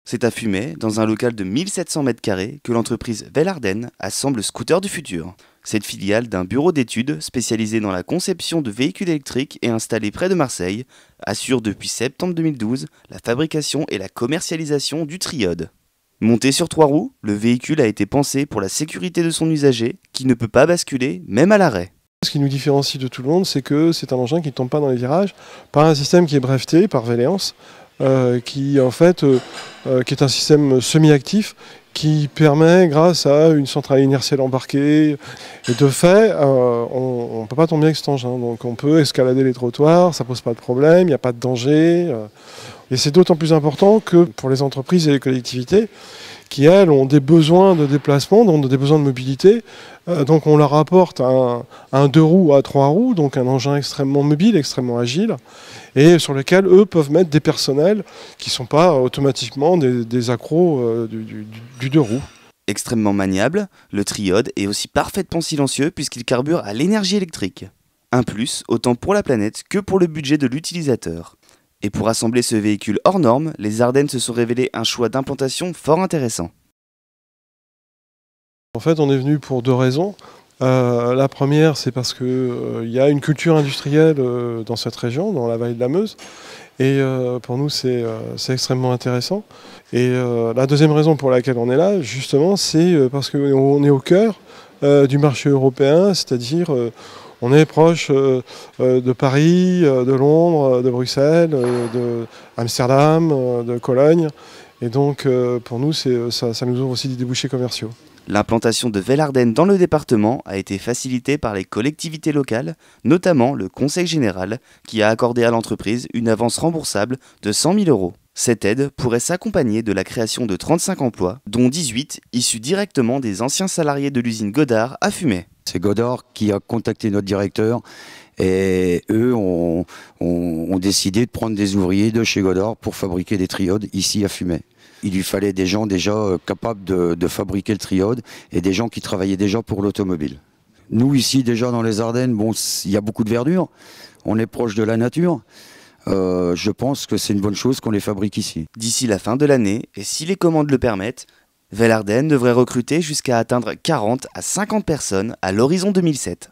C'est à Fumay, dans un local de 1700 m², que l'entreprise Velarden assemble le scooter du futur. Cette filiale d'un bureau d'études spécialisé dans la conception de véhicules électriques et installé près de Marseille assure depuis septembre 2012 la fabrication et la commercialisation du Triode. Monté sur 3 roues, le véhicule a été pensé pour la sécurité de son usager qui ne peut pas basculer même à l'arrêt. Ce qui nous différencie de tout le monde, c'est que c'est un engin qui ne tombe pas dans les virages par un système qui est breveté par Véléance, qui est un système semi-actif qui permet, grâce à une centrale inertielle embarquée, et de fait, on ne peut pas tomber avec cet engin. Donc on peut escalader les trottoirs, ça ne pose pas de problème, il n'y a pas de danger. Et c'est d'autant plus important que pour les entreprises et les collectivités, qui elles ont des besoins de déplacement, donc des besoins de mobilité. Donc on leur apporte un 2 roues à 3 roues, donc un engin extrêmement mobile, extrêmement agile, et sur lequel eux peuvent mettre des personnels qui ne sont pas automatiquement des accros du 2 roues. Extrêmement maniable, le Triode est aussi parfaitement silencieux puisqu'il carbure à l'énergie électrique. Un plus, autant pour la planète que pour le budget de l'utilisateur. Et pour assembler ce véhicule hors norme, les Ardennes se sont révélées un choix d'implantation fort intéressant. En fait, on est venu pour 2 raisons. La première, c'est parce qu'il y a une culture industrielle dans cette région, dans la vallée de la Meuse. Et pour nous, c'est extrêmement intéressant. Et la deuxième raison pour laquelle on est là, justement, c'est parce qu'on est au cœur du marché européen, c'est-à-dire on est proche de Paris, de Londres, de Bruxelles, de Amsterdam, de Cologne. Et donc, pour nous, ça nous ouvre aussi des débouchés commerciaux. L'implantation de Velarden dans le département a été facilitée par les collectivités locales, notamment le Conseil général, qui a accordé à l'entreprise une avance remboursable de 100 000 €. Cette aide pourrait s'accompagner de la création de 35 emplois, dont 18 issus directement des anciens salariés de l'usine Godard à Fumay. C'est Godard qui a contacté notre directeur et eux ont décidé de prendre des ouvriers de chez Godard pour fabriquer des triodes ici à Fumay. Il lui fallait des gens déjà capables de fabriquer le Triode et des gens qui travaillaient déjà pour l'automobile. Nous ici déjà dans les Ardennes, bon, il y a beaucoup de verdure, on est proche de la nature. Je pense que c'est une bonne chose qu'on les fabrique ici. D'ici la fin de l'année, et si les commandes le permettent, Velarden devrait recruter jusqu'à atteindre 40 à 50 personnes à l'horizon 2007.